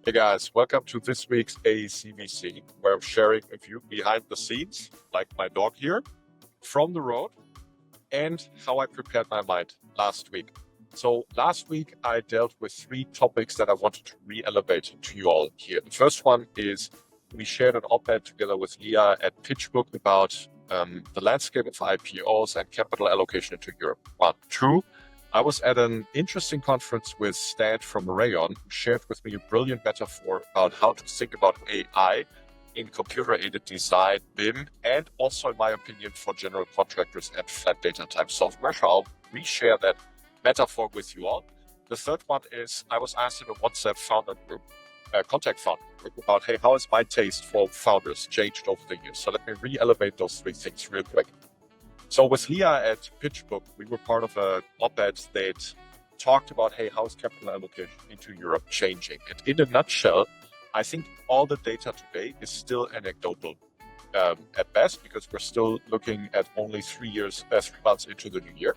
Hey guys, welcome to this week's AECVC, where I'm sharing a view behind the scenes, like my dog here, from the road, and how I prepared my mind last week. So last week I dealt with three topics that I wanted to re-elevate to you all here. The first one is we shared an op-ed together with Leah at PitchBook about the landscape of IPOs and capital allocation into Europe. 1. 2, I was at an interesting conference with Stan from Rayon, who shared with me a brilliant metaphor about how to think about AI in computer-aided design, BIM, and also, in my opinion, for general contractors and flat data type software. So I'll reshare that metaphor with you all. The third one is I was asked in a WhatsApp founder group, contact founder group, about, hey, how has my taste for founders changed over the years? So let me re-elevate those three things real quick. So with Leah at PitchBook, we were part of an op-ed that talked about, hey, how is capital allocation into Europe changing? And in a nutshell, I think all the data today is still anecdotal at best, because we're still looking at only 3 months into the new year.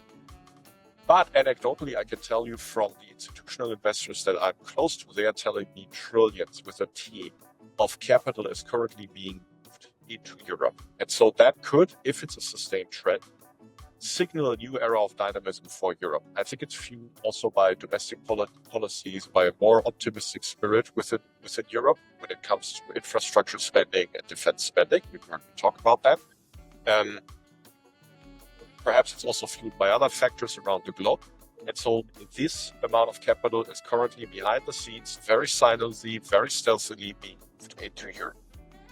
But anecdotally, I can tell you from the institutional investors that I'm close to, they are telling me trillions with a T of capital is currently being moved into Europe. And so that could, if it's a sustained trend, signal a new era of dynamism for Europe. I think it's fueled also by domestic policies, by a more optimistic spirit within Europe when it comes to infrastructure spending and defense spending. We've heard me talk about that. Perhaps it's also fueled by other factors around the globe. And so this amount of capital is currently behind the scenes, very silently, very stealthily being moved into Europe.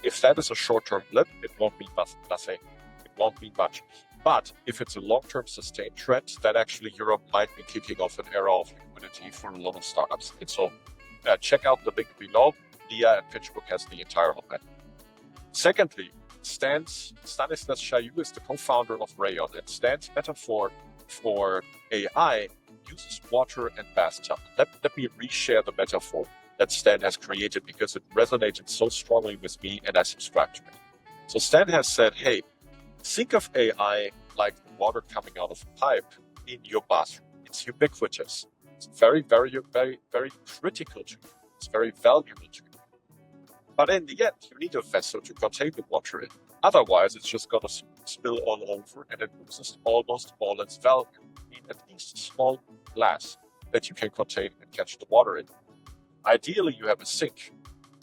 If that is a short-term blip, it won't mean nothing. It won't mean much. But if it's a long-term sustained trend, then actually Europe might be kicking off an era of liquidity for a lot of startups. And so check out the link below. Leah at PitchBook has the entire op-ed. Secondly, Stanislas Chailloux is the co-founder of Rayon, and Stan's metaphor for AI uses water and bathtub. Let me reshare the metaphor that Stan has created, because it resonated so strongly with me and I subscribe to it. So Stan has said, hey, think of AI like the water coming out of a pipe in your bathroom. It's ubiquitous. It's very, very, very, very critical to you. It's very valuable to you. But in the end, you need a vessel to contain the water in. Otherwise, it's just going to spill all over and it loses almost all its value. You need at least a small glass that you can contain and catch the water in. Ideally, you have a sink.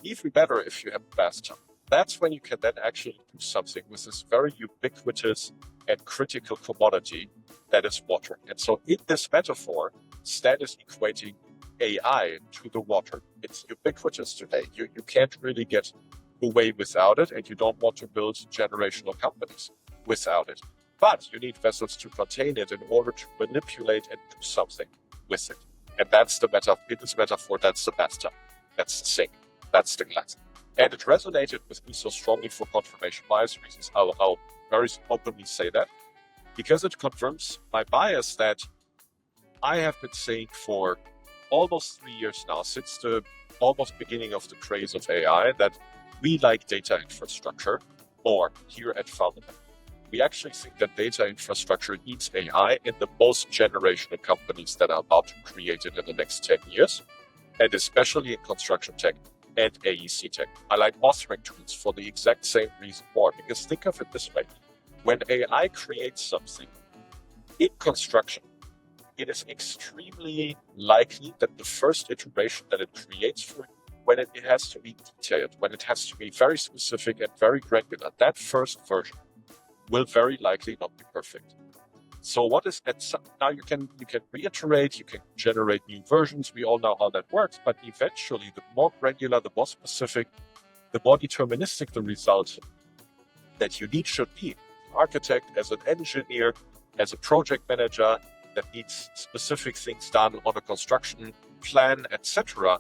Even better if you have a bathtub. That's when you can then actually do something with this very ubiquitous and critical commodity that is water. And so in this metaphor, Stan is equating AI to the water. It's ubiquitous today. You can't really get away without it, and you don't want to build generational companies without it. But you need vessels to contain it in order to manipulate and do something with it. And that's the in this metaphor, that's the bathtub. That's the sink. That's the glass. And it resonated with me so strongly for confirmation bias reasons. I'll very openly say that, because it confirms my bias that I have been saying for almost 3 years now, since the almost beginning of the craze of AI, that we like data infrastructure more here at Fundament. We actually think that data infrastructure needs AI in the most generational companies that are about to create it in the next 10 years, and especially in construction tech and AEC tech. I like authoring tools for the exact same reason more, because think of it this way. When AI creates something in construction, it is extremely likely that the first iteration that it creates for you, when it has to be detailed, when it has to be very specific and very granular, that first version will very likely not be perfect. So what is now you can reiterate, you can generate new versions. We all know how that works, but eventually the more granular, the more specific, the more deterministic the result that you need should be. Architect, as an engineer, as a project manager that needs specific things done on a construction plan, etc.,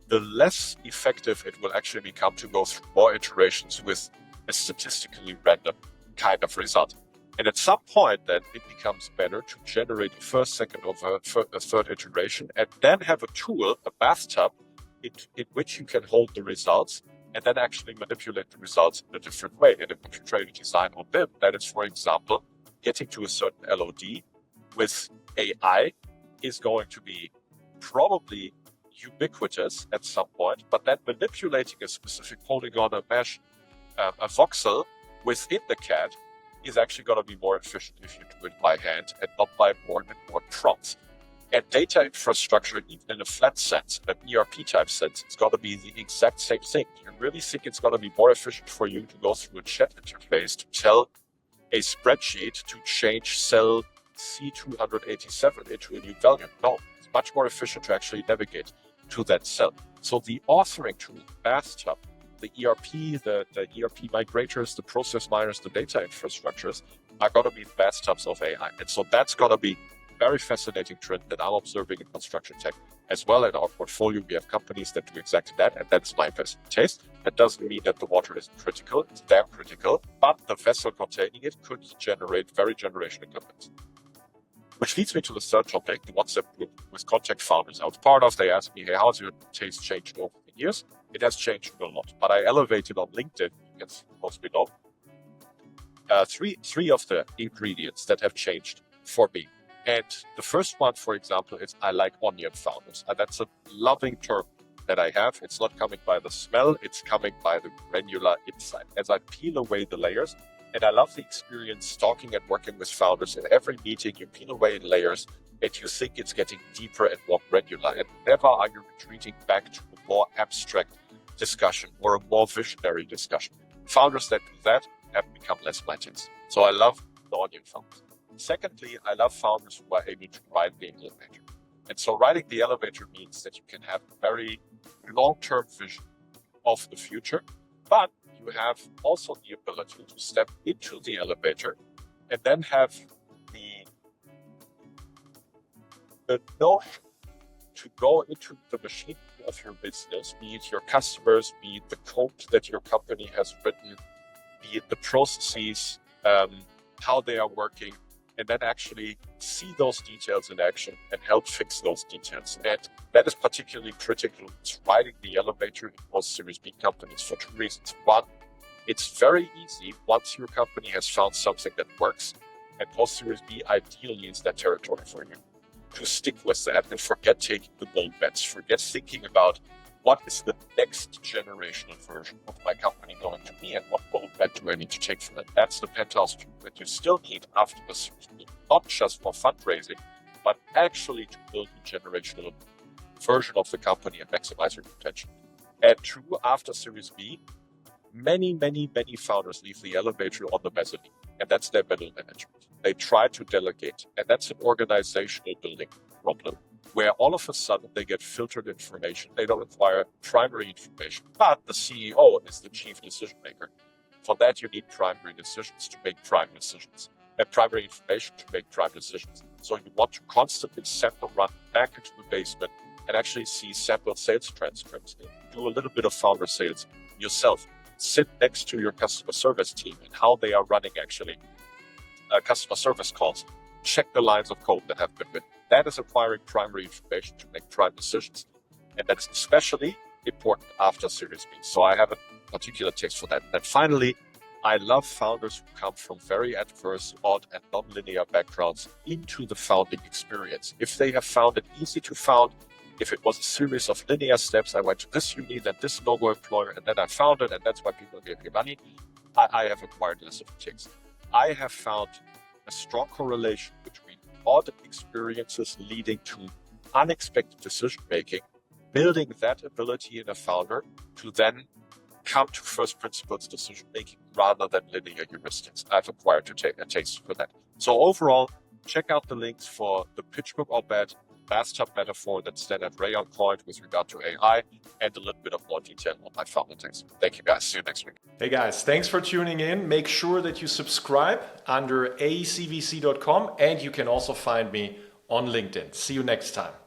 the less effective it will actually become to go through more iterations with a statistically random kind of result. And at some point, then it becomes better to generate a first, second, or a third iteration, and then have a tool, a bathtub, in which you can hold the results and then actually manipulate the results in a different way. In a computer-aided design or BIM, that is, for example, getting to a certain LOD with AI is going to be probably ubiquitous at some point, but then manipulating a specific polygon, a mesh, a voxel within the CAD is actually going to be more efficient if you do it by hand and not by more and more prompts. And data infrastructure, even in a flat sense, an ERP type sense, it's going to be the exact same thing. You really think it's going to be more efficient for you to go through a chat interface to tell a spreadsheet to change cell C287 into a new value? No, it's much more efficient to actually navigate to that cell. So the authoring tool, bathtub, the ERP, the ERP migrators, the process miners, the data infrastructures are going to be bathtubs of AI. And so that's going to be a very fascinating trend that I'm observing in construction tech. As well in our portfolio, we have companies that do exactly that, and that's my personal taste. That doesn't mean that the water isn't critical, it's damn critical, but the vessel containing it could generate very generational equipment. Which leads me to the third topic, the WhatsApp group with contact founders I was part of. They asked me, hey, how's your taste changed over the years? It has changed a lot, but I elevated on LinkedIn, you can see post below, three of the ingredients that have changed for me. And the first one, for example, is I like onion founders. And that's a loving term that I have. It's not coming by the smell, it's coming by the granular insight. As I peel away the layers, and I love the experience talking and working with founders. In every meeting, you peel away in layers, and you think it's getting deeper and more granular. And never are you retreating back to a more abstract discussion or a more visionary discussion. Founders that do that have become less my taste. So I love the onion founders. Secondly, I love founders who are able to ride the elevator. And so riding the elevator means that you can have a very long-term vision of the future, but you have also the ability to step into the elevator and then have the notion to go into the machine of your business, be it your customers, be it the code that your company has written, be it the processes, how they are working, and then actually see those details in action and help fix those details. And that is particularly critical. It's riding the elevator in most Series B companies for two reasons. One, it's very easy once your company has found something that works, and post Series B ideally is that territory for you, to stick with that and forget taking the bold bets, forget thinking about what is the next generational version of my company going to be and what bold bet do I need to take for that. That's the penthouse that you still need after the Series B, not just for fundraising, but actually to build a generational version of the company and maximize your potential. And true, after Series B, many founders leave the elevator on the mezzanine, and that's their middle management. They try to delegate, and that's an organizational building problem, where all of a sudden they get filtered information. They don't acquire primary information, but the CEO is the chief decision maker. For that, you need primary decisions to make prime decisions, and primary information to make prime decisions. So you want to constantly sample run back into the basement and actually see sample sales transcripts. Do a little bit of founder sales yourself. Sit next to your customer service team and how they are running actually customer service calls. Check the lines of code that have been written. That is acquiring primary information to make prime decisions. And that's especially important after Series B. So I have a particular taste for that. And finally, I love founders who come from very adverse, odd, and non-linear backgrounds into the founding experience. If they have found it easy to found, if it was a series of linear steps, I went to this uni, then this logo employer, and then I found it, and that's why people gave me money, I have acquired less of a taste. I have found a strong correlation between odd experiences leading to unexpected decision-making, building that ability in a founder to then come to first principles decision-making rather than linear heuristics. I've acquired a taste for that. So overall, check out the links for the PitchBook op-ed, bathtub metaphor that's then at Ray on point with regard to AI, and a little bit of more detail on my founder text. Thank you guys. See you next week. Hey guys, thanks for tuning in. Make sure that you subscribe under aecvc.com, and you can also find me on LinkedIn. See you next time.